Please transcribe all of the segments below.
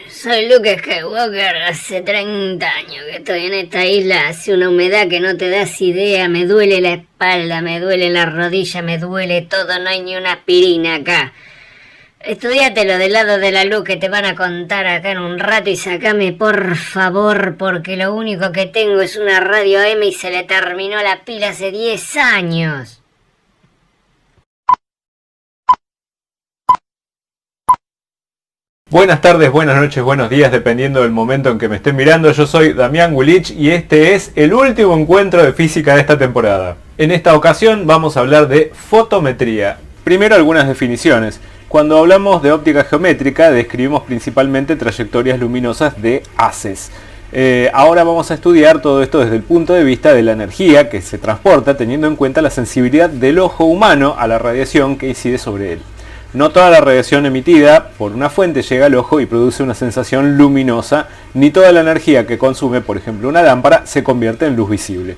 Soy Luke Skywalker, hace 30 años que estoy en esta isla, hace una humedad que no te das idea, me duele la espalda, me duele la rodilla, me duele todo, no hay ni una aspirina acá. Estudiátelo del lado de la luz que te van a contar acá en un rato y sacame por favor, porque lo único que tengo es una radio AM y se le terminó la pila hace 10 años. Buenas tardes, buenas noches, buenos días, dependiendo del momento en que me estén mirando. Yo soy Damián Wilich y este es el último encuentro de física de esta temporada. En esta ocasión vamos a hablar de fotometría. Primero algunas definiciones. Cuando hablamos de óptica geométrica describimos principalmente trayectorias luminosas de haces. Ahora vamos a estudiar todo esto desde el punto de vista de la energía que se transporta, teniendo en cuenta la sensibilidad del ojo humano a la radiación que incide sobre él. No toda la radiación emitida por una fuente llega al ojo y produce una sensación luminosa, ni toda la energía que consume, por ejemplo, una lámpara, se convierte en luz visible.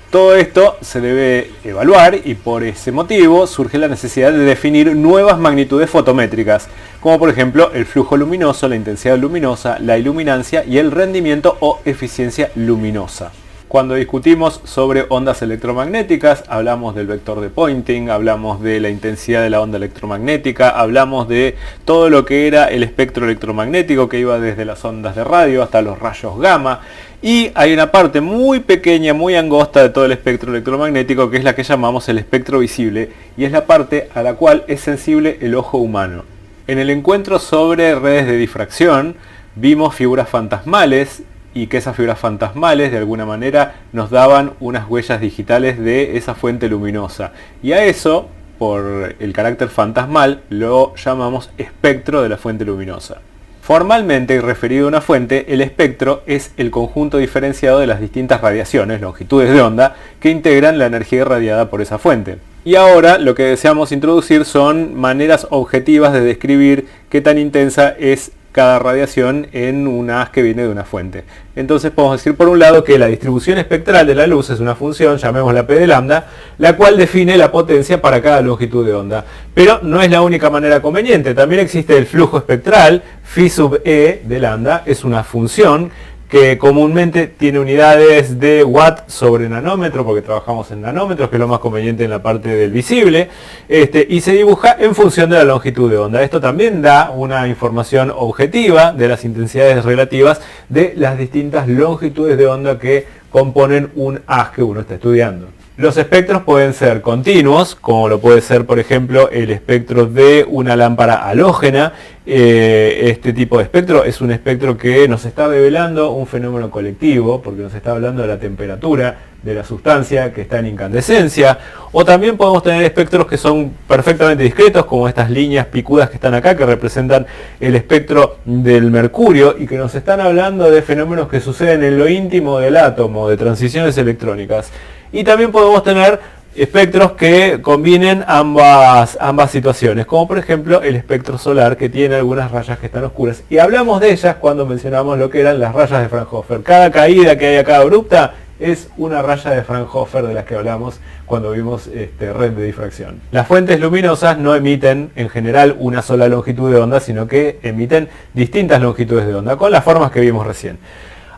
Todo esto se debe evaluar y por ese motivo surge la necesidad de definir nuevas magnitudes fotométricas, como por ejemplo el flujo luminoso, la intensidad luminosa, la iluminancia y el rendimiento o eficiencia luminosa. Cuando discutimos sobre ondas electromagnéticas, hablamos del vector de Poynting, hablamos de la intensidad de la onda electromagnética, hablamos de todo lo que era el espectro electromagnético que iba desde las ondas de radio hasta los rayos gamma. Y hay una parte muy pequeña, muy angosta de todo el espectro electromagnético que es la que llamamos el espectro visible y es la parte a la cual es sensible el ojo humano. En el encuentro sobre redes de difracción vimos figuras fantasmales y que esas figuras fantasmales de alguna manera nos daban unas huellas digitales de esa fuente luminosa. Y a eso, por el carácter fantasmal, lo llamamos espectro de la fuente luminosa. Formalmente y referido a una fuente, el espectro es el conjunto diferenciado de las distintas radiaciones, longitudes de onda, que integran la energía irradiada por esa fuente. Y ahora lo que deseamos introducir son maneras objetivas de describir qué tan intensa es cada radiación en un haz que viene de una fuente. Entonces podemos decir por un lado que la distribución espectral de la luz es una función, llamémosla P de lambda, la cual define la potencia para cada longitud de onda. Pero no es la única manera conveniente, también existe el flujo espectral, phi sub E de lambda, es una función que comúnmente tiene unidades de watt sobre nanómetro, porque trabajamos en nanómetros, que es lo más conveniente en la parte del visible, y se dibuja en función de la longitud de onda. Esto también da una información objetiva de las intensidades relativas de las distintas longitudes de onda que componen un haz que uno está estudiando. Los espectros pueden ser continuos, como lo puede ser por ejemplo el espectro de una lámpara halógena. Este tipo de espectro es un espectro que nos está revelando un fenómeno colectivo, porque nos está hablando de la temperatura de la sustancia que está en incandescencia. O también podemos tener espectros que son perfectamente discretos, como estas líneas picudas que están acá, que representan el espectro del mercurio y que nos están hablando de fenómenos que suceden en lo íntimo del átomo, de transiciones electrónicas. Y también podemos tener espectros que combinen ambas situaciones, como por ejemplo el espectro solar, que tiene algunas rayas que están oscuras. Y hablamos de ellas cuando mencionamos lo que eran las rayas de Fraunhofer. Cada caída que hay acá abrupta es una raya de Fraunhofer de las que hablamos cuando vimos red de difracción. Las fuentes luminosas no emiten en general una sola longitud de onda, sino que emiten distintas longitudes de onda, con las formas que vimos recién.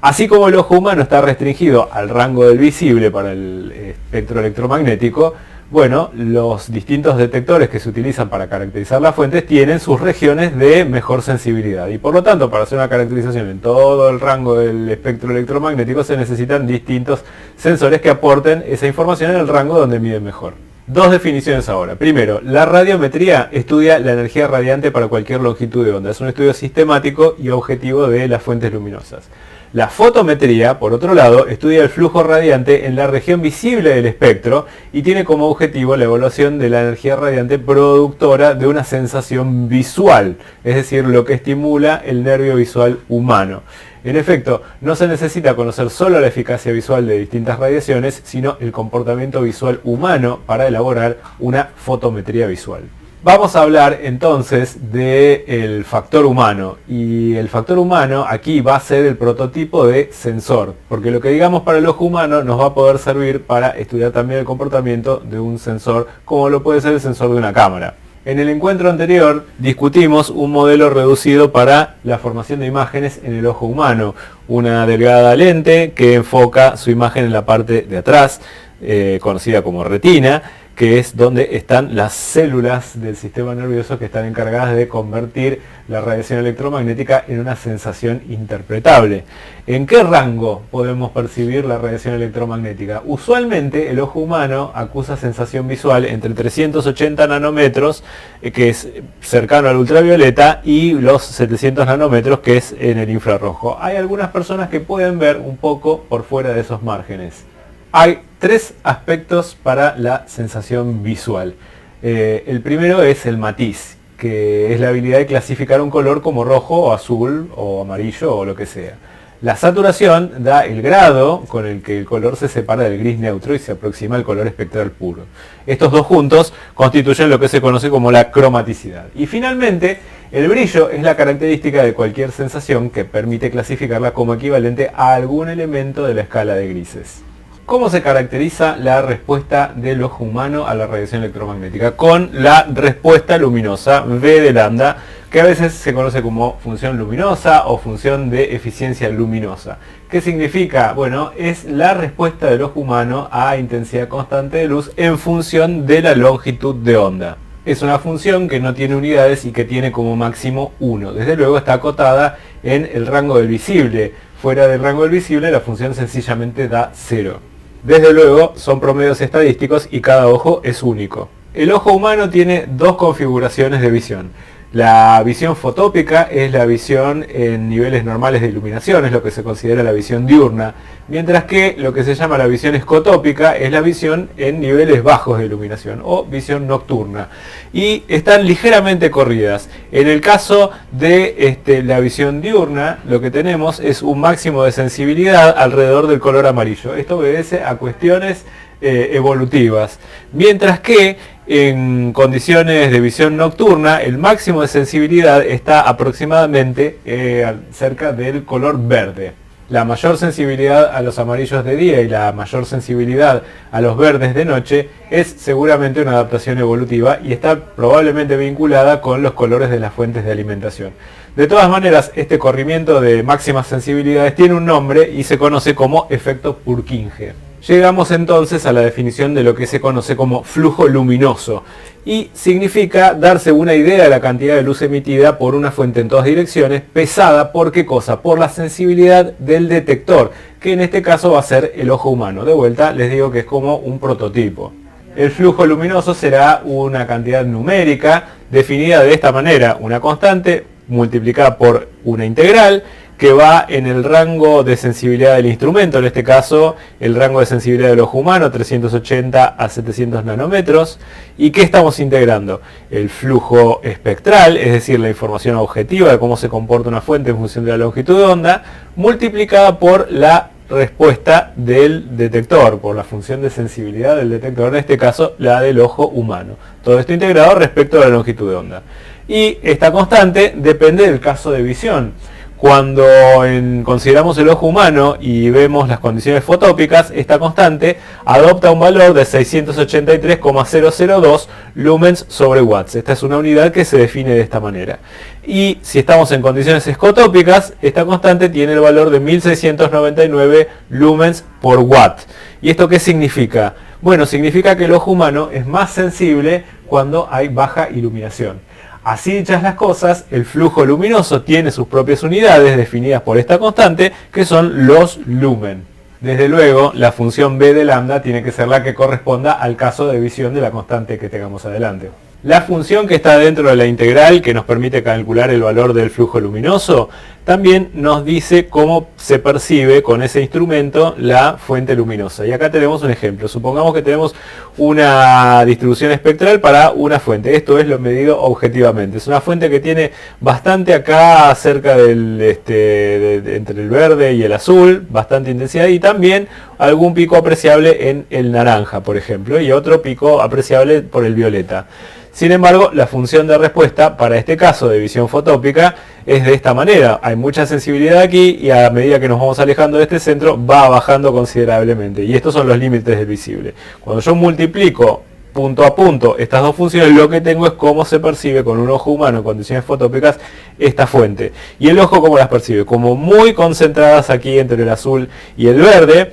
Así como el ojo humano está restringido al rango del visible para el espectro electromagnético, bueno, los distintos detectores que se utilizan para caracterizar las fuentes tienen sus regiones de mejor sensibilidad. Y por lo tanto, para hacer una caracterización en todo el rango del espectro electromagnético se necesitan distintos sensores que aporten esa información en el rango donde miden mejor. Dos definiciones ahora. Primero, la radiometría estudia la energía radiante para cualquier longitud de onda. Es un estudio sistemático y objetivo de las fuentes luminosas. La fotometría, por otro lado, estudia el flujo radiante en la región visible del espectro y tiene como objetivo la evaluación de la energía radiante productora de una sensación visual, es decir, lo que estimula el nervio visual humano. En efecto, no se necesita conocer solo la eficacia visual de distintas radiaciones, sino el comportamiento visual humano para elaborar una fotometría visual. Vamos a hablar entonces del factor humano, y el factor humano aquí va a ser el prototipo de sensor, porque lo que digamos para el ojo humano nos va a poder servir para estudiar también el comportamiento de un sensor, como lo puede ser el sensor de una cámara. En el encuentro anterior discutimos un modelo reducido para la formación de imágenes en el ojo humano, una delgada lente que enfoca su imagen en la parte de atrás, conocida como retina, que es donde están las células del sistema nervioso que están encargadas de convertir la radiación electromagnética en una sensación interpretable. ¿En qué rango podemos percibir la radiación electromagnética? Usualmente el ojo humano acusa sensación visual entre 380 nanómetros, que es cercano al ultravioleta, y los 700 nanómetros, que es en el infrarrojo. Hay algunas personas que pueden ver un poco por fuera de esos márgenes. Hay tres aspectos para la sensación visual. El primero es el matiz, que es la habilidad de clasificar un color como rojo o azul o amarillo o lo que sea. La saturación da el grado con el que el color se separa del gris neutro y se aproxima al color espectral puro. Estos dos juntos constituyen lo que se conoce como la cromaticidad. Y finalmente, el brillo es la característica de cualquier sensación que permite clasificarla como equivalente a algún elemento de la escala de grises. ¿Cómo se caracteriza la respuesta del ojo humano a la radiación electromagnética? Con la respuesta luminosa, V de lambda, que a veces se conoce como función luminosa o función de eficiencia luminosa. ¿Qué significa? Bueno, es la respuesta del ojo humano a intensidad constante de luz en función de la longitud de onda. Es una función que no tiene unidades y que tiene como máximo 1. Desde luego está acotada en el rango del visible. Fuera del rango del visible la función sencillamente da 0. Desde luego son promedios estadísticos y cada ojo es único. El ojo humano tiene dos configuraciones de visión. La visión fotópica es la visión en niveles normales de iluminación, es lo que se considera la visión diurna, mientras que lo que se llama la visión escotópica es la visión en niveles bajos de iluminación o visión nocturna. Y están ligeramente corridas. En el caso de la visión diurna, lo que tenemos es un máximo de sensibilidad alrededor del color amarillo. Esto obedece a cuestiones evolutivas, mientras que en condiciones de visión nocturna el máximo de sensibilidad está aproximadamente cerca del color verde. La mayor sensibilidad a los amarillos de día y la mayor sensibilidad a los verdes de noche es seguramente una adaptación evolutiva y está probablemente vinculada con los colores de las fuentes de alimentación. De todas maneras, este corrimiento de máximas sensibilidades tiene un nombre y se conoce como efecto Purkinje. Llegamos entonces a la definición de lo que se conoce como flujo luminoso y significa darse una idea de la cantidad de luz emitida por una fuente en todas direcciones, pesada por qué cosa, por la sensibilidad del detector, que en este caso va a ser el ojo humano. De vuelta les digo que es como un prototipo. El flujo luminoso será una cantidad numérica definida de esta manera, una constante multiplicada por una integral, que va en el rango de sensibilidad del instrumento, en este caso el rango de sensibilidad del ojo humano, 380 a 700 nanómetros. ¿Y qué estamos integrando? El flujo espectral, es decir, la información objetiva de cómo se comporta una fuente en función de la longitud de onda, multiplicada por la respuesta del detector, por la función de sensibilidad del detector, en este caso la del ojo humano. Todo esto integrado respecto a la longitud de onda. Y esta constante depende del caso de visión. Cuando consideramos el ojo humano y vemos las condiciones fotópicas, esta constante adopta un valor de 683,002 lumens sobre watts. Esta es una unidad que se define de esta manera. Y si estamos en condiciones escotópicas, esta constante tiene el valor de 1699 lumens por watt. ¿Y esto qué significa? Bueno, significa que el ojo humano es más sensible cuando hay baja iluminación. Así dichas las cosas, el flujo luminoso tiene sus propias unidades definidas por esta constante, que son los lumen. Desde luego, la función B de lambda tiene que ser la que corresponda al caso de visión de la constante que tengamos adelante. La función que está dentro de la integral, que nos permite calcular el valor del flujo luminoso, también nos dice cómo se percibe con ese instrumento la fuente luminosa. Y acá tenemos un ejemplo. Supongamos que tenemos una distribución espectral para una fuente. Esto es lo medido objetivamente. Es una fuente que tiene bastante acá cerca del entre el verde y el azul, bastante intensidad, y también algún pico apreciable en el naranja, por ejemplo, y otro pico apreciable por el violeta. Sin embargo, la función de respuesta para este caso de visión fotópica es de esta manera. Hay mucha sensibilidad aquí y a medida que nos vamos alejando de este centro va bajando considerablemente. Y estos son los límites del visible. Cuando yo multiplico punto a punto estas dos funciones, lo que tengo es cómo se percibe con un ojo humano en condiciones fotópicas esta fuente. Y el ojo cómo las percibe, como muy concentradas aquí entre el azul y el verde,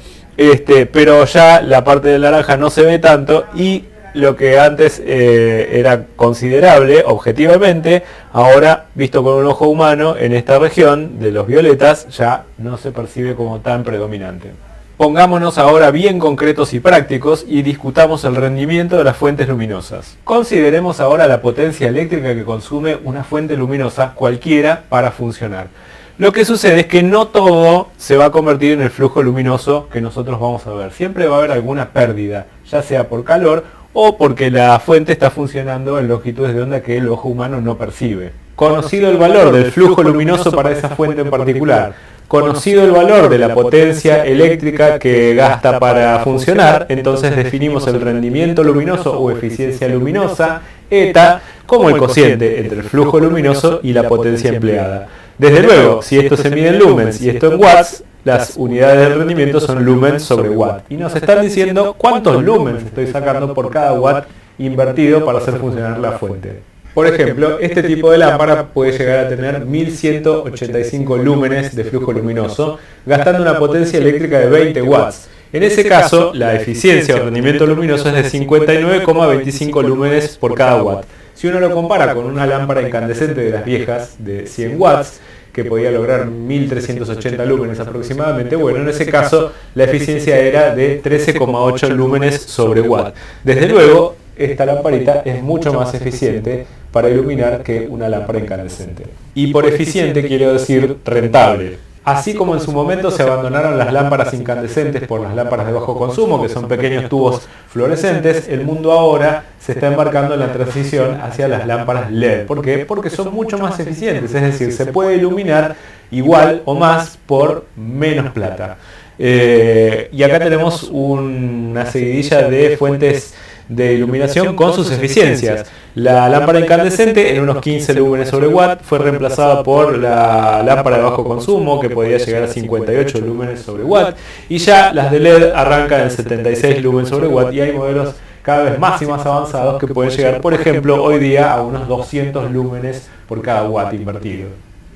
pero ya la parte del naranja no se ve tanto, y lo que antes era considerable objetivamente, ahora visto con un ojo humano en esta región de los violetas ya no se percibe como tan predominante. Pongámonos ahora bien concretos y prácticos y discutamos el rendimiento de las fuentes luminosas. Consideremos ahora la potencia eléctrica que consume una fuente luminosa cualquiera para funcionar. Lo que sucede es que no todo se va a convertir en el flujo luminoso que nosotros vamos a ver. Siempre va a haber alguna pérdida, ya sea por calor o porque la fuente está funcionando en longitudes de onda que el ojo humano no percibe. Conocido el valor del flujo luminoso para esa fuente en particular, conocido el valor de la potencia eléctrica que gasta para funcionar, entonces definimos el rendimiento luminoso o eficiencia luminosa, eta, como el cociente entre el flujo luminoso y la potencia empleada. Desde luego, si esto se mide en lumens y esto en watts, las unidades de rendimiento son lumens sobre watt. Y nos están diciendo cuántos lumens estoy sacando por cada watt invertido para hacer funcionar la fuente. Por ejemplo, este tipo de lámpara puede llegar a tener 1185 lúmenes de flujo luminoso, gastando una potencia eléctrica de 20 watts. En ese caso, la eficiencia o rendimiento luminoso es de 59,25 lúmenes por cada watt. Si uno lo compara con una lámpara incandescente de las viejas de 100 watts, que podía lograr 1380 lúmenes aproximadamente, bueno, en ese caso la eficiencia era de 13,8 lúmenes sobre watt. Desde luego, esta lamparita es mucho más eficiente para iluminar que una lámpara incandescente. Y por eficiente quiero decir rentable. Así como en su momento se abandonaron las lámparas incandescentes por las lámparas de bajo consumo, que son pequeños tubos fluorescentes, el mundo ahora se está embarcando en la transición hacia las lámparas LED. ¿Por qué? Porque son mucho más eficientes, es decir, se puede iluminar igual o más por menos plata. Y acá tenemos una seguidilla de fuentes de iluminación con sus eficiencias. La lámpara incandescente en unos 15 lúmenes sobre watt fue reemplazada por la lámpara de bajo consumo, que podía llegar a 58 lúmenes sobre watt, y ya las de LED arrancan en 76 lúmenes sobre watt, y hay modelos cada vez más y más avanzados que pueden llegar, por ejemplo, hoy día a unos 200 lúmenes por cada watt invertido.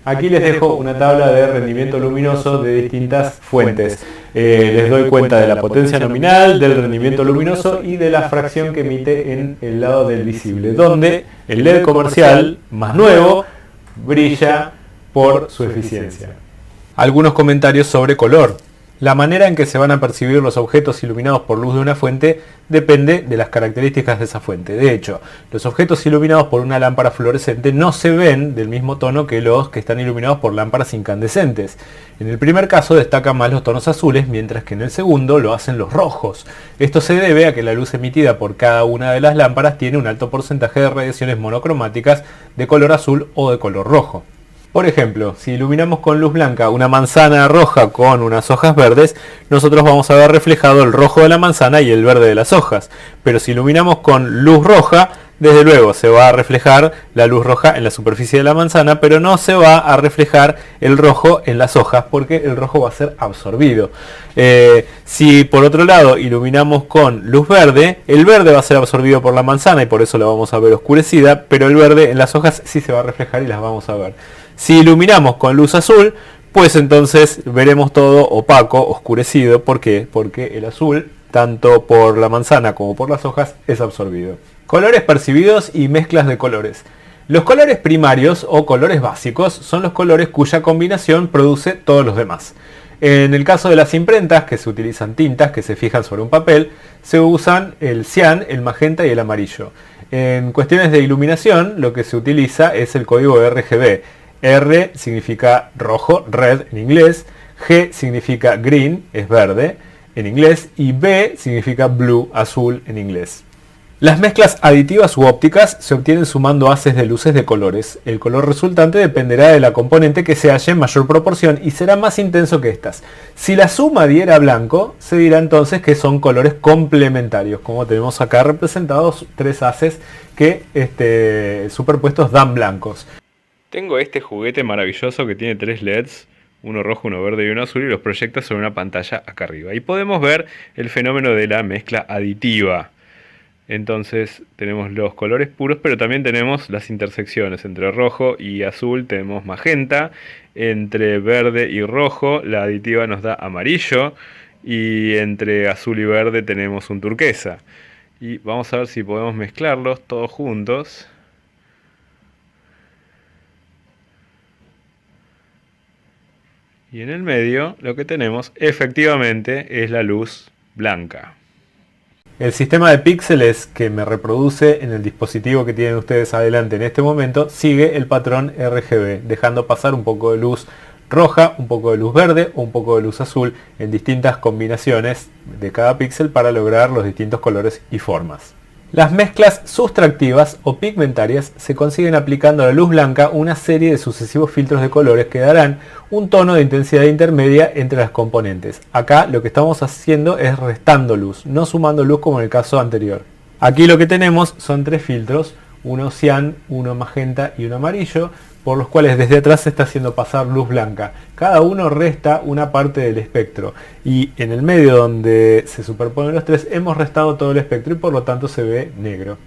Aquí les dejo una tabla de rendimiento luminoso de distintas fuentes. Les doy cuenta de la potencia nominal, del rendimiento luminoso y de la fracción que emite en el lado del visible, donde el LED comercial más nuevo brilla por su eficiencia. Algunos comentarios sobre color. La manera en que se van a percibir los objetos iluminados por luz de una fuente depende de las características de esa fuente. De hecho, los objetos iluminados por una lámpara fluorescente no se ven del mismo tono que los que están iluminados por lámparas incandescentes. En el primer caso destacan más los tonos azules, mientras que en el segundo lo hacen los rojos. Esto se debe a que la luz emitida por cada una de las lámparas tiene un alto porcentaje de radiaciones monocromáticas de color azul o de color rojo. Por ejemplo, si iluminamos con luz blanca una manzana roja con unas hojas verdes, nosotros vamos a ver reflejado el rojo de la manzana y el verde de las hojas. Pero si iluminamos con luz roja, desde luego se va a reflejar la luz roja en la superficie de la manzana, pero no se va a reflejar el rojo en las hojas, porque el rojo va a ser absorbido. Si por otro lado iluminamos con luz verde, el verde va a ser absorbido por la manzana y por eso la vamos a ver oscurecida, pero el verde en las hojas sí se va a reflejar y las vamos a ver. Si iluminamos con luz azul, pues entonces veremos todo opaco, oscurecido. ¿Por qué? Porque el azul, tanto por la manzana como por las hojas, es absorbido. Colores percibidos y mezclas de colores. Los colores primarios o colores básicos son los colores cuya combinación produce todos los demás. En el caso de las imprentas, que se utilizan tintas que se fijan sobre un papel, se usan el cian, el magenta y el amarillo. En cuestiones de iluminación, lo que se utiliza es el código RGB. R significa rojo, red en inglés, G significa green, es verde en inglés, y B significa blue, azul en inglés. Las mezclas aditivas u ópticas se obtienen sumando haces de luces de colores. El color resultante dependerá de la componente que se halle en mayor proporción y será más intenso que estas. Si la suma diera blanco, se dirá entonces que son colores complementarios, como tenemos acá representados tres haces que superpuestos dan blancos. Tengo este juguete maravilloso que tiene tres LEDs, uno rojo, uno verde y uno azul, y los proyecta sobre una pantalla acá arriba. Y podemos ver el fenómeno de la mezcla aditiva. Entonces tenemos los colores puros, pero también tenemos las intersecciones. Entre rojo y azul tenemos magenta, entre verde y rojo la aditiva nos da amarillo, y entre azul y verde tenemos un turquesa. Y vamos a ver si podemos mezclarlos todos juntos. Y en el medio lo que tenemos efectivamente es la luz blanca. El sistema de píxeles que me reproduce en el dispositivo que tienen ustedes adelante en este momento sigue el patrón RGB, dejando pasar un poco de luz roja, un poco de luz verde o un poco de luz azul en distintas combinaciones de cada píxel para lograr los distintos colores y formas. Las mezclas sustractivas o pigmentarias se consiguen aplicando a la luz blanca una serie de sucesivos filtros de colores que darán un tono de intensidad intermedia entre las componentes. Acá lo que estamos haciendo es restando luz, no sumando luz como en el caso anterior. Aquí lo que tenemos son 3 filtros, uno cian, uno magenta y uno amarillo, por los cuales desde atrás se está haciendo pasar luz blanca. Cada uno resta una parte del espectro y en el medio donde se superponen los 3 hemos restado todo el espectro y por lo tanto se ve negro.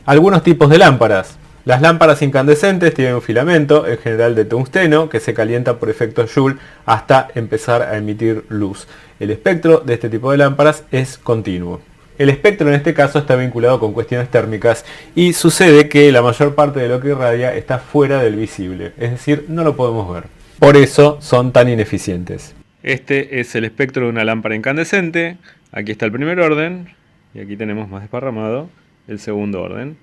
Algunos tipos de lámparas. Las lámparas incandescentes tienen un filamento, en general de tungsteno, que se calienta por efecto Joule hasta empezar a emitir luz. El espectro de este tipo de lámparas es continuo. El espectro en este caso está vinculado con cuestiones térmicas y sucede que la mayor parte de lo que irradia está fuera del visible, es decir, no lo podemos ver. Por eso son tan ineficientes. Este es el espectro de una lámpara incandescente. Aquí está el primer orden y aquí tenemos más desparramado el segundo orden.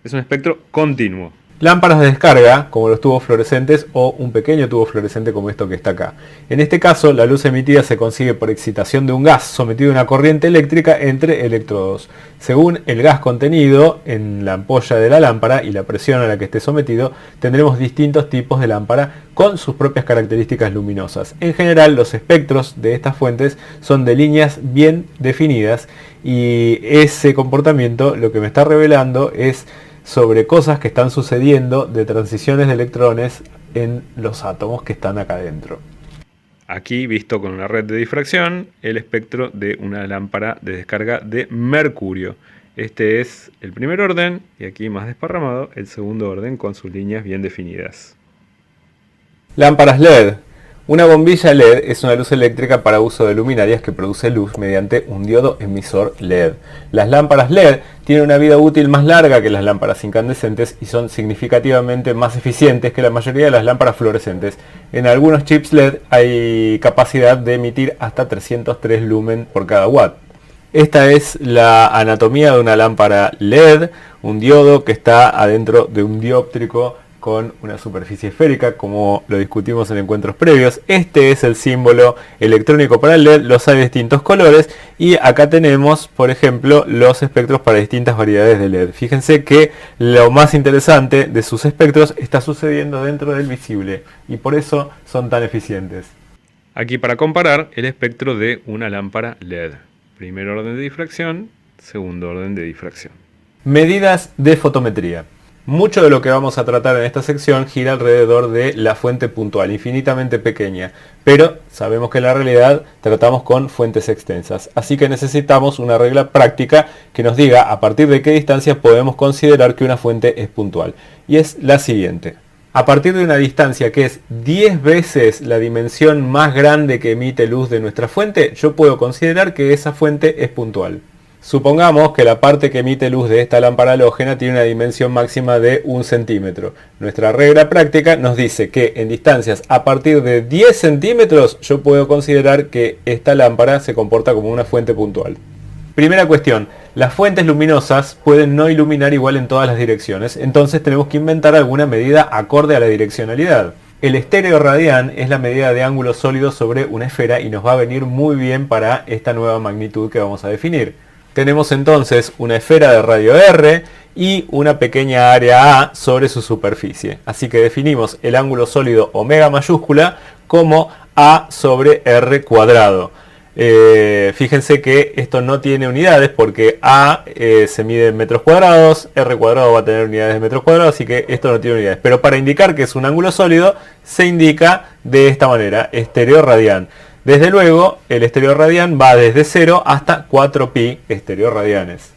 Es un espectro continuo. Lámparas de descarga, como los tubos fluorescentes o un pequeño tubo fluorescente como esto que está acá. En este caso, la luz emitida se consigue por excitación de un gas sometido a una corriente eléctrica entre electrodos. Según el gas contenido en la ampolla de la lámpara y la presión a la que esté sometido, tendremos distintos tipos de lámpara con sus propias características luminosas. En general, los espectros de estas fuentes son de líneas bien definidas y ese comportamiento lo que me está revelando es sobre cosas que están sucediendo de transiciones de electrones en los átomos que están acá adentro. Aquí, visto con una red de difracción, el espectro de una lámpara de descarga de mercurio. Este es el primer orden y aquí más desparramado el segundo orden con sus líneas bien definidas. Lámparas LED. Una bombilla LED es una luz eléctrica para uso de luminarias que produce luz mediante un diodo emisor LED. Las lámparas LED tienen una vida útil más larga que las lámparas incandescentes y son significativamente más eficientes que la mayoría de las lámparas fluorescentes. En algunos chips LED hay capacidad de emitir hasta 303 lumen por cada watt. Esta es la anatomía de una lámpara LED, un diodo que está adentro de un dióptrico con una superficie esférica, como lo discutimos en encuentros previos. Este es el símbolo electrónico para el LED, los hay de distintos colores y acá tenemos, por ejemplo, los espectros para distintas variedades de LED. Fíjense que lo más interesante de sus espectros está sucediendo dentro del visible y por eso son tan eficientes. Aquí para comparar el espectro de una lámpara LED. Primer orden de difracción, segundo orden de difracción. Medidas de fotometría. Mucho de lo que vamos a tratar en esta sección gira alrededor de la fuente puntual, infinitamente pequeña, pero sabemos que en la realidad tratamos con fuentes extensas, así que necesitamos una regla práctica que nos diga a partir de qué distancia podemos considerar que una fuente es puntual, y es la siguiente. A partir de una distancia que es 10 veces la dimensión más grande que emite luz de nuestra fuente, yo puedo considerar que esa fuente es puntual. Supongamos que la parte que emite luz de esta lámpara halógena tiene una dimensión máxima de 1 centímetro. Nuestra regla práctica nos dice que en distancias a partir de 10 centímetros yo puedo considerar que esta lámpara se comporta como una fuente puntual. Primera cuestión, las fuentes luminosas pueden no iluminar igual en todas las direcciones, entonces tenemos que inventar alguna medida acorde a la direccionalidad. El estéreo radián es la medida de ángulo sólido sobre una esfera y nos va a venir muy bien para esta nueva magnitud que vamos a definir. Tenemos entonces una esfera de radio R y una pequeña área A sobre su superficie. Así que definimos el ángulo sólido omega mayúscula como A sobre R cuadrado. Fíjense que esto no tiene unidades porque A se mide en metros cuadrados, R cuadrado va a tener unidades de metros cuadrados, así que esto no tiene unidades. Pero para indicar que es un ángulo sólido se indica de esta manera, estéreo radián. Desde luego, el estéreo radián va desde 0 hasta 4pi estéreo radianes.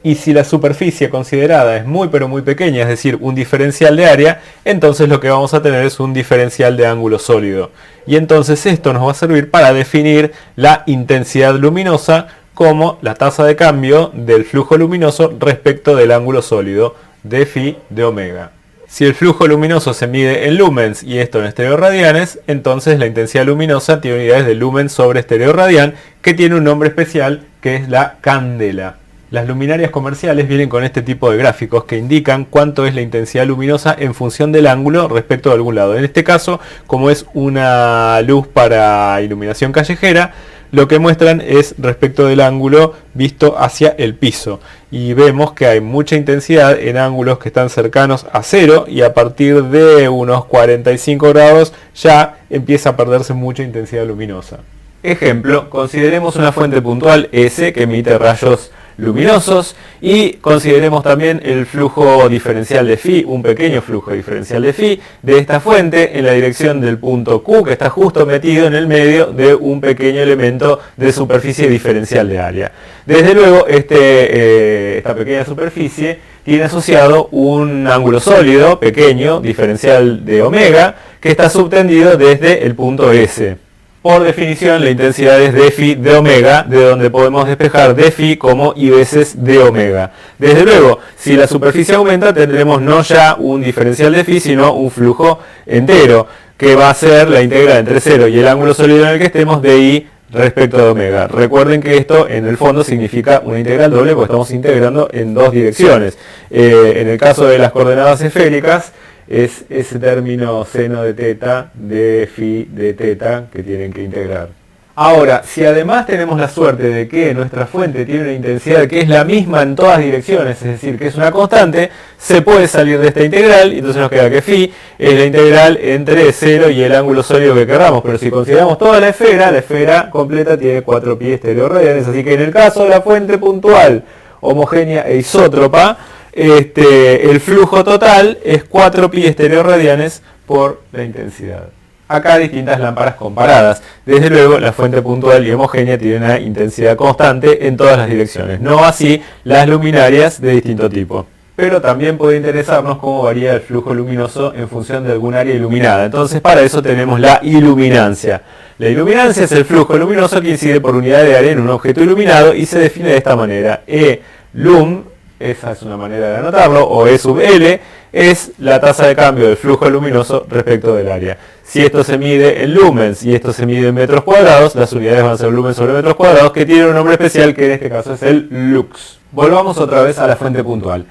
Y si la superficie considerada es muy pero muy pequeña, es decir, un diferencial de área, entonces lo que vamos a tener es un diferencial de ángulo sólido. Y entonces esto nos va a servir para definir la intensidad luminosa como la tasa de cambio del flujo luminoso respecto del ángulo sólido de phi de omega. Si el flujo luminoso se mide en lumens y esto en estereoradianes, entonces la intensidad luminosa tiene unidades de lumen sobre estereoradian, que tiene un nombre especial que es la candela. Las luminarias comerciales vienen con este tipo de gráficos que indican cuánto es la intensidad luminosa en función del ángulo respecto de algún lado. En este caso, como es una luz para iluminación callejera, lo que muestran es respecto del ángulo visto hacia el piso. Y vemos que hay mucha intensidad en ángulos que están cercanos a cero, y a partir de unos 45 grados ya empieza a perderse mucha intensidad luminosa. Ejemplo, consideremos una fuente puntual S que emite rayos luminosos y consideremos también el flujo diferencial de phi, un pequeño flujo diferencial de phi de esta fuente en la dirección del punto Q, que está justo metido en el medio de un pequeño elemento de superficie diferencial de área. Desde luego esta pequeña superficie tiene asociado un ángulo sólido pequeño diferencial de omega que está subtendido desde el punto S. Por definición, la intensidad es d phi de omega, de donde podemos despejar d phi como i veces d omega. Desde luego, si la superficie aumenta, tendremos no ya un diferencial de phi, sino un flujo entero, que va a ser la integral entre 0 y el ángulo sólido en el que estemos de i respecto de omega. Recuerden que esto en el fondo significa una integral doble, porque estamos integrando en dos direcciones. En el caso de las coordenadas esféricas, es ese término seno de teta, de phi de teta, que tienen que integrar. Ahora, si además tenemos la suerte de que nuestra fuente tiene una intensidad que es la misma en todas direcciones, es decir, que es una constante, se puede salir de esta integral, y entonces nos queda que phi es la integral entre 0 y el ángulo sólido que queramos. Pero si consideramos toda la esfera completa tiene 4 pi estereoradianes, así que en el caso de la fuente puntual, homogénea e isótropa, el flujo total es 4 pi estereoradianes por la intensidad. Acá distintas lámparas comparadas. Desde luego, la fuente puntual y homogénea tiene una intensidad constante en todas las direcciones, no así las luminarias de distinto tipo. Pero también puede interesarnos cómo varía el flujo luminoso en función de algún área iluminada. Entonces, para eso tenemos la iluminancia. La iluminancia es el flujo luminoso que incide por unidad de área en un objeto iluminado y se define de esta manera: E lum, esa es una manera de anotarlo, o E sub L, es la tasa de cambio del flujo luminoso respecto del área. Si esto se mide en lumens y esto se mide en metros cuadrados, las unidades van a ser lumen sobre metros cuadrados, que tiene un nombre especial que en este caso es el lux. Volvamos otra vez a la fuente puntual.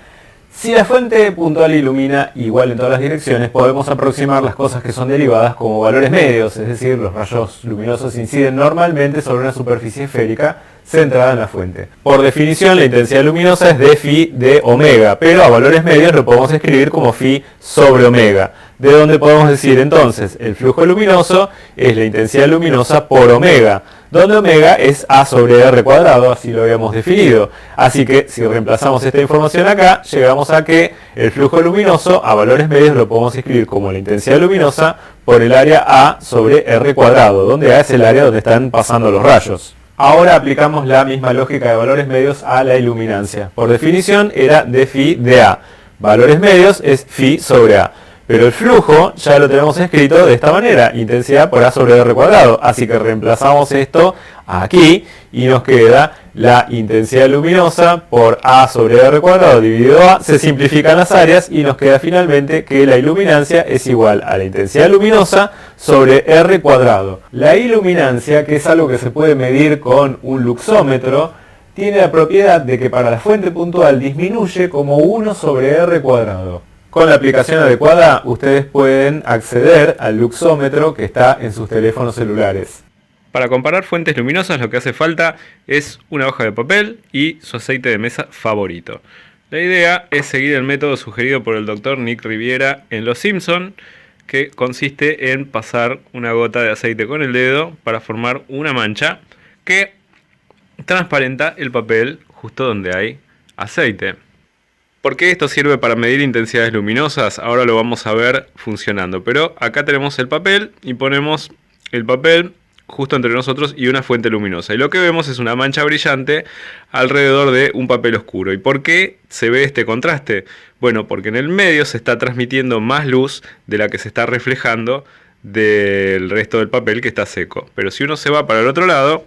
Si la fuente puntual ilumina igual en todas las direcciones, podemos aproximar las cosas que son derivadas como valores medios, es decir, los rayos luminosos inciden normalmente sobre una superficie esférica centrada en la fuente. Por definición, la intensidad luminosa es d phi de omega, pero a valores medios lo podemos escribir como phi sobre omega, de donde podemos decir entonces el flujo luminoso es la intensidad luminosa por omega, donde omega es a sobre r cuadrado, así lo habíamos definido. Así que si reemplazamos esta información acá, llegamos a que el flujo luminoso a valores medios lo podemos escribir como la intensidad luminosa por el área a sobre r cuadrado, donde a es el área donde están pasando los rayos. Ahora aplicamos la misma lógica de valores medios a la iluminancia. Por definición era d phi de a. Valores medios es phi sobre a. Pero el flujo ya lo tenemos escrito de esta manera, intensidad por a sobre r cuadrado. Así que reemplazamos esto aquí y nos queda la intensidad luminosa por a sobre r cuadrado dividido a. Se simplifican las áreas y nos queda finalmente que la iluminancia es igual a la intensidad luminosa sobre r cuadrado. La iluminancia, que es algo que se puede medir con un luxómetro, tiene la propiedad de que para la fuente puntual disminuye como 1 sobre r cuadrado. Con la aplicación adecuada, ustedes pueden acceder al luxómetro que está en sus teléfonos celulares. Para comparar fuentes luminosas, lo que hace falta es una hoja de papel y su aceite de mesa favorito. La idea es seguir el método sugerido por el Dr. Nick Riviera en Los Simpson, que consiste en pasar una gota de aceite con el dedo para formar una mancha que transparenta el papel justo donde hay aceite. ¿Por qué esto sirve para medir intensidades luminosas? Ahora lo vamos a ver funcionando. Pero acá tenemos el papel y ponemos el papel justo entre nosotros y una fuente luminosa. Y lo que vemos es una mancha brillante alrededor de un papel oscuro. ¿Y por qué se ve este contraste? Bueno, porque en el medio se está transmitiendo más luz de la que se está reflejando del resto del papel que está seco. Pero si uno se va para el otro lado,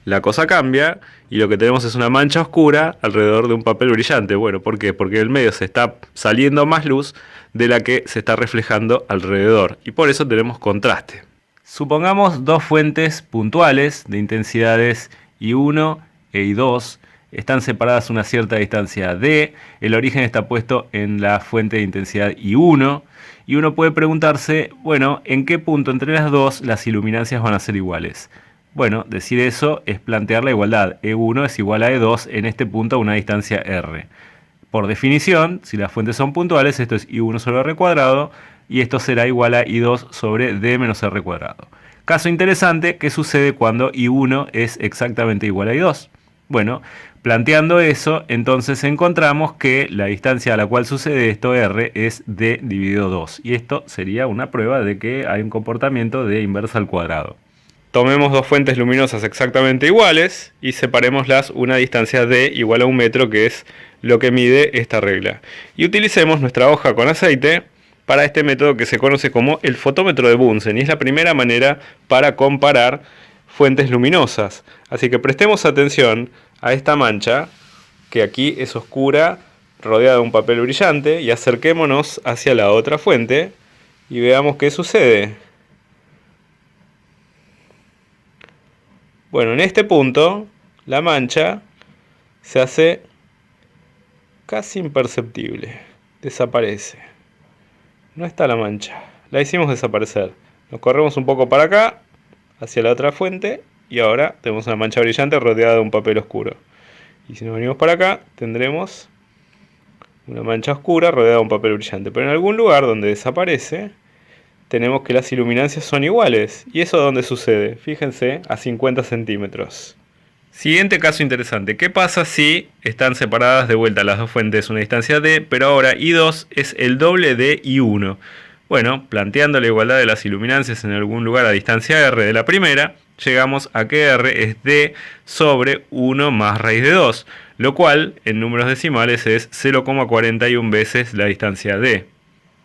la cosa cambia y lo que tenemos es una mancha oscura alrededor de un papel brillante. Bueno, ¿por qué? Porque en el medio se está saliendo más luz de la que se está reflejando alrededor. Y por eso tenemos contraste. Supongamos dos fuentes puntuales de intensidades I1 e I2 están separadas a una cierta distancia D, el origen está puesto en la fuente de intensidad I1 y uno puede preguntarse, bueno, ¿en qué punto entre las dos las iluminancias van a ser iguales? Bueno, decir eso es plantear la igualdad, E1 es igual a E2 en este punto a una distancia R. Por definición, si las fuentes son puntuales, esto es I1 sobre R cuadrado, y esto será igual a I2 sobre D menos R cuadrado. Caso interesante, ¿qué sucede cuando I1 es exactamente igual a I2? Bueno, planteando eso, entonces encontramos que la distancia a la cual sucede esto, R, es D dividido 2. Y esto sería una prueba de que hay un comportamiento de inversa al cuadrado. Tomemos dos fuentes luminosas exactamente iguales y separémoslas una distancia D igual a 1 metro, que es lo que mide esta regla. Y utilicemos nuestra hoja con aceite para este método que se conoce como el fotómetro de Bunsen, y es la primera manera para comparar fuentes luminosas. Así que prestemos atención a esta mancha, que aquí es oscura, rodeada de un papel brillante, y acerquémonos hacia la otra fuente y veamos qué sucede. Bueno, en este punto la mancha se hace casi imperceptible, desaparece. No está la mancha, la hicimos desaparecer. Nos corremos un poco para acá, hacia la otra fuente, y ahora tenemos una mancha brillante rodeada de un papel oscuro. Y si nos venimos para acá, tendremos una mancha oscura rodeada de un papel brillante. Pero en algún lugar donde desaparece, tenemos que las iluminancias son iguales. ¿Y eso dónde sucede? Fíjense, a 50 centímetros. Siguiente caso interesante. ¿Qué pasa si están separadas de vuelta las dos fuentes una distancia D, pero ahora I2 es el doble de I1? Bueno, planteando la igualdad de las iluminancias en algún lugar a distancia R de la primera, llegamos a que R es D sobre 1 más raíz de 2, lo cual en números decimales es 0,41 veces la distancia D.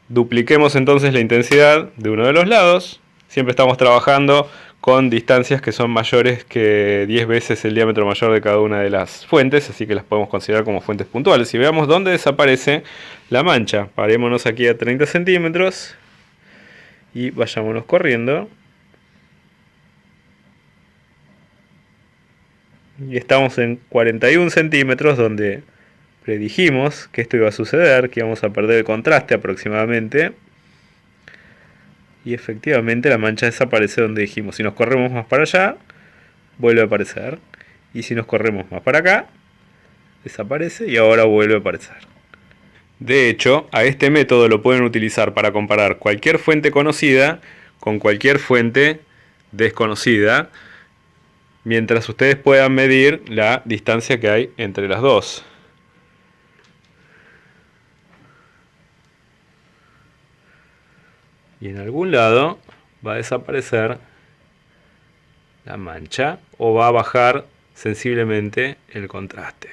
Dupliquemos entonces la intensidad de uno de los lados. Siempre estamos trabajando con distancias que son mayores que 10 veces el diámetro mayor de cada una de las fuentes, así que las podemos considerar como fuentes puntuales. Y veamos dónde desaparece la mancha. Parémonos aquí a 30 centímetros y vayámonos corriendo. Y estamos en 41 centímetros, donde predijimos que esto iba a suceder, que íbamos a perder el contraste aproximadamente. Y efectivamente la mancha desaparece donde dijimos. Si nos corremos más para allá, vuelve a aparecer. Y si nos corremos más para acá, desaparece y ahora vuelve a aparecer. De hecho, a este método lo pueden utilizar para comparar cualquier fuente conocida con cualquier fuente desconocida, mientras ustedes puedan medir la distancia que hay entre las dos. Y en algún lado va a desaparecer la mancha o va a bajar sensiblemente el contraste.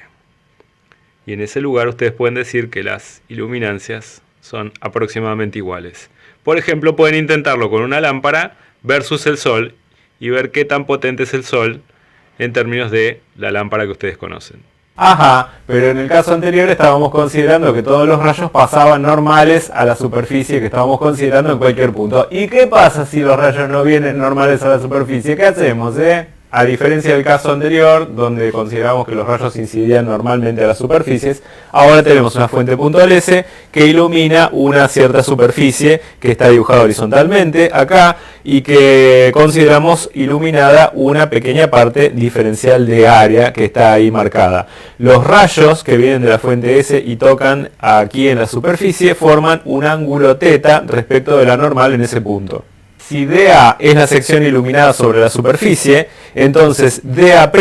Y en ese lugar ustedes pueden decir que las iluminancias son aproximadamente iguales. Por ejemplo, pueden intentarlo con una lámpara versus el sol y ver qué tan potente es el sol en términos de la lámpara que ustedes conocen. Ajá, pero en el caso anterior estábamos considerando que todos los rayos pasaban normales a la superficie que estábamos considerando en cualquier punto. ¿Y qué pasa si los rayos no vienen normales a la superficie? ¿Qué hacemos, A diferencia del caso anterior, donde consideramos que los rayos incidían normalmente a las superficies, ahora tenemos una fuente puntual S que ilumina una cierta superficie que está dibujada horizontalmente acá y que consideramos iluminada una pequeña parte diferencial de área que está ahí marcada. Los rayos que vienen de la fuente S y tocan aquí en la superficie forman un ángulo θ respecto de la normal en ese punto. Si dA es la sección iluminada sobre la superficie, entonces dA'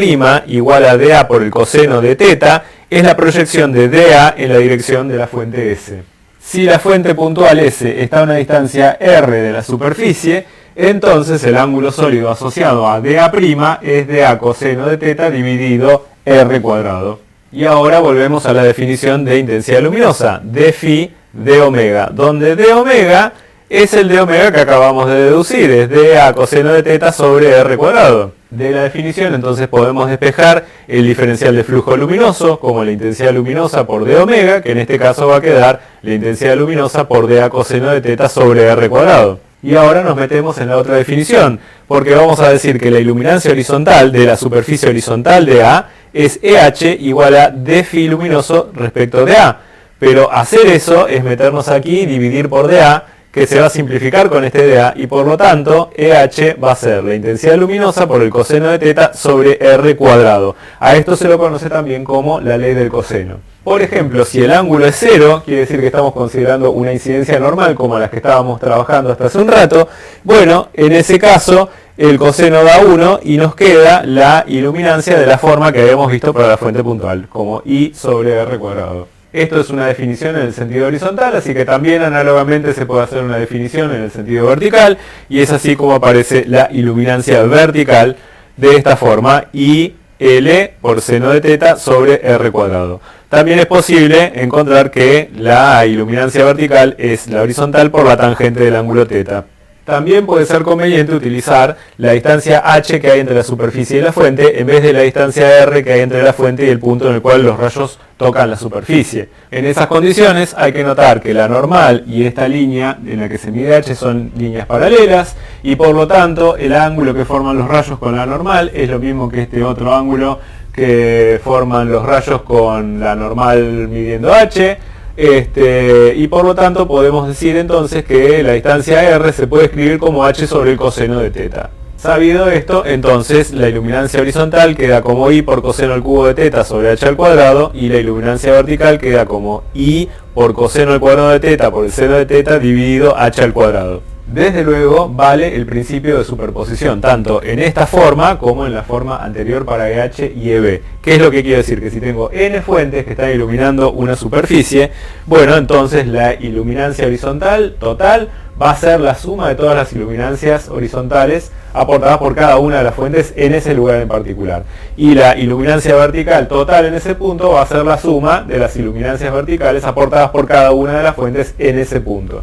igual a dA por el coseno de θ es la proyección de dA en la dirección de la fuente S. Si la fuente puntual S está a una distancia R de la superficie, entonces el ángulo sólido asociado a dA' es dA coseno de teta dividido r cuadrado. Y ahora volvemos a la definición de intensidad luminosa, d phi d omega, donde d omega es el d omega que acabamos de deducir, es dA coseno de teta sobre r cuadrado. De la definición entonces podemos despejar el diferencial de flujo luminoso como la intensidad luminosa por d omega, que en este caso va a quedar la intensidad luminosa por dA coseno de teta sobre r cuadrado. Y ahora nos metemos en la otra definición, porque vamos a decir que la iluminancia horizontal de la superficie horizontal de A es EH igual a d phi luminoso respecto de A. Pero hacer eso es meternos aquí y dividir por dA, que se va a simplificar con este dA, y por lo tanto EH va a ser la intensidad luminosa por el coseno de teta sobre r cuadrado. A esto se lo conoce también como la ley del coseno. Por ejemplo, si el ángulo es 0, quiere decir que estamos considerando una incidencia normal como las que estábamos trabajando hasta hace un rato. Bueno, en ese caso el coseno da 1 y nos queda la iluminancia de la forma que habíamos visto para la fuente puntual, como I sobre r cuadrado. Esto es una definición en el sentido horizontal, así que también análogamente se puede hacer una definición en el sentido vertical, y es así como aparece la iluminancia vertical de esta forma, I L por seno de teta sobre r cuadrado. También es posible encontrar que la iluminancia vertical es la horizontal por la tangente del ángulo teta. También puede ser conveniente utilizar la distancia h que hay entre la superficie y la fuente en vez de la distancia r que hay entre la fuente y el punto en el cual los rayos tocan la superficie. En esas condiciones hay que notar que la normal y esta línea en la que se mide h son líneas paralelas y por lo tanto el ángulo que forman los rayos con la normal es lo mismo que este otro ángulo que forman los rayos con la normal midiendo h. Y por lo tanto podemos decir entonces que la distancia r se puede escribir como h sobre el coseno de teta. Sabido esto, entonces la iluminancia horizontal queda como I por coseno al cubo de teta sobre h al cuadrado y la iluminancia vertical queda como I por coseno al cuadrado de teta por el seno de teta dividido h al cuadrado. Desde luego vale el principio de superposición, tanto en esta forma como en la forma anterior para EH y EB. ¿Qué es lo que quiere decir? Que si tengo n fuentes que están iluminando una superficie, bueno, entonces la iluminancia horizontal total va a ser la suma de todas las iluminancias horizontales aportadas por cada una de las fuentes en ese lugar en particular. Y la iluminancia vertical total en ese punto va a ser la suma de las iluminancias verticales aportadas por cada una de las fuentes en ese punto.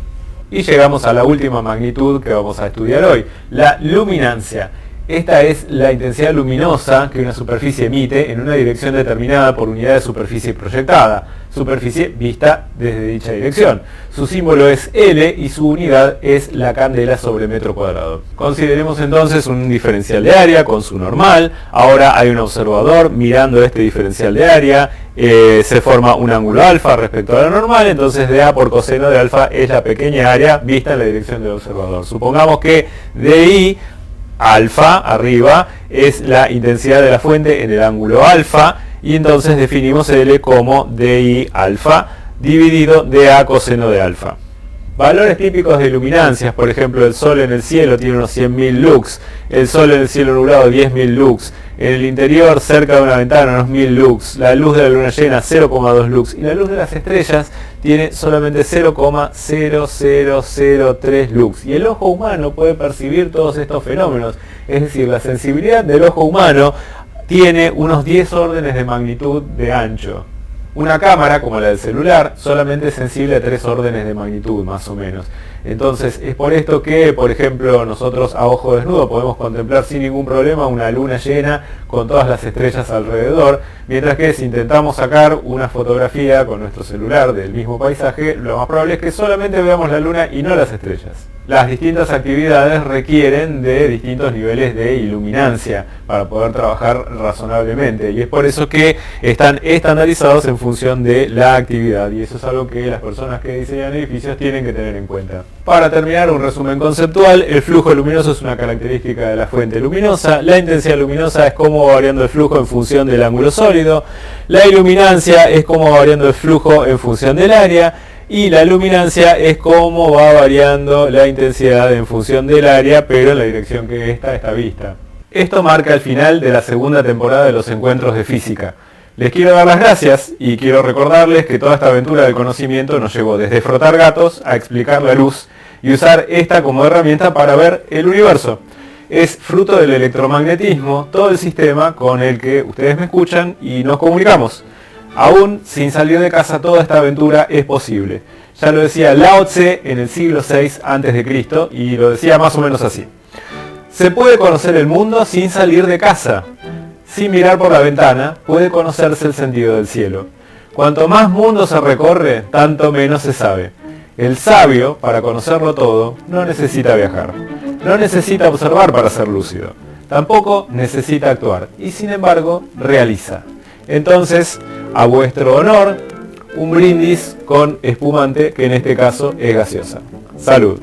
Y llegamos a la última magnitud que vamos a estudiar hoy, la luminancia. Esta es la intensidad luminosa que una superficie emite en una dirección determinada por unidad de superficie proyectada, superficie vista desde dicha dirección. Su símbolo es L y su unidad es la candela sobre metro cuadrado. Consideremos entonces un diferencial de área con su normal. Ahora hay un observador mirando este diferencial de área. Se forma un ángulo alfa respecto a la normal, entonces dA por coseno de alfa es la pequeña área vista en la dirección del observador. Supongamos que DI alfa arriba es la intensidad de la fuente en el ángulo alfa y entonces definimos L como DI alfa dividido dA coseno de alfa. Valores típicos de iluminancias, por ejemplo el sol en el cielo tiene unos 100.000 lux, el sol en el cielo nublado 10.000 lux, en el interior cerca de una ventana unos 1000 lux, la luz de la luna llena 0,2 lux y la luz de las estrellas tiene solamente 0,0003 lux. Y el ojo humano puede percibir todos estos fenómenos, es decir, la sensibilidad del ojo humano tiene unos 10 órdenes de magnitud de ancho. Una cámara, como la del celular, solamente es sensible a 3 órdenes de magnitud, más o menos. Entonces, es por esto que, por ejemplo, nosotros a ojo desnudo podemos contemplar sin ningún problema una luna llena con todas las estrellas alrededor, mientras que si intentamos sacar una fotografía con nuestro celular del mismo paisaje, lo más probable es que solamente veamos la luna y no las estrellas. Las distintas actividades requieren de distintos niveles de iluminancia para poder trabajar razonablemente y es por eso que están estandarizados en función de la actividad y eso es algo que las personas que diseñan edificios tienen que tener en cuenta. Para terminar, un resumen conceptual: el flujo luminoso es una característica de la fuente luminosa, la intensidad luminosa es cómo va variando el flujo en función del ángulo sólido, la iluminancia es cómo va variando el flujo en función del área, y la luminancia es cómo va variando la intensidad en función del área, pero en la dirección que esta está vista. Esto marca el final de la segunda temporada de los encuentros de física. Les quiero dar las gracias y quiero recordarles que toda esta aventura del conocimiento nos llevó desde frotar gatos a explicar la luz y usar esta como herramienta para ver el universo. Es fruto del electromagnetismo, todo el sistema con el que ustedes me escuchan y nos comunicamos. Aún sin salir de casa toda esta aventura es posible. Ya lo decía Lao Tse en el siglo VI a.C. y lo decía más o menos así. Se puede conocer el mundo sin salir de casa. Sin mirar por la ventana puede conocerse el sentido del cielo. Cuanto más mundo se recorre, tanto menos se sabe. El sabio, para conocerlo todo, no necesita viajar. No necesita observar para ser lúcido. Tampoco necesita actuar. Y sin embargo, realiza. Entonces, a vuestro honor, un brindis con espumante, que en este caso es gaseosa. Salud.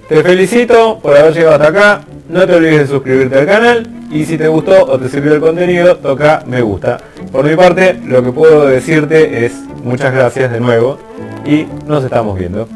Te felicito por haber llegado hasta acá. No te olvides de suscribirte al canal. Y si te gustó o te sirvió el contenido, toca me gusta. Por mi parte, lo que puedo decirte es muchas gracias de nuevo. Y nos estamos viendo.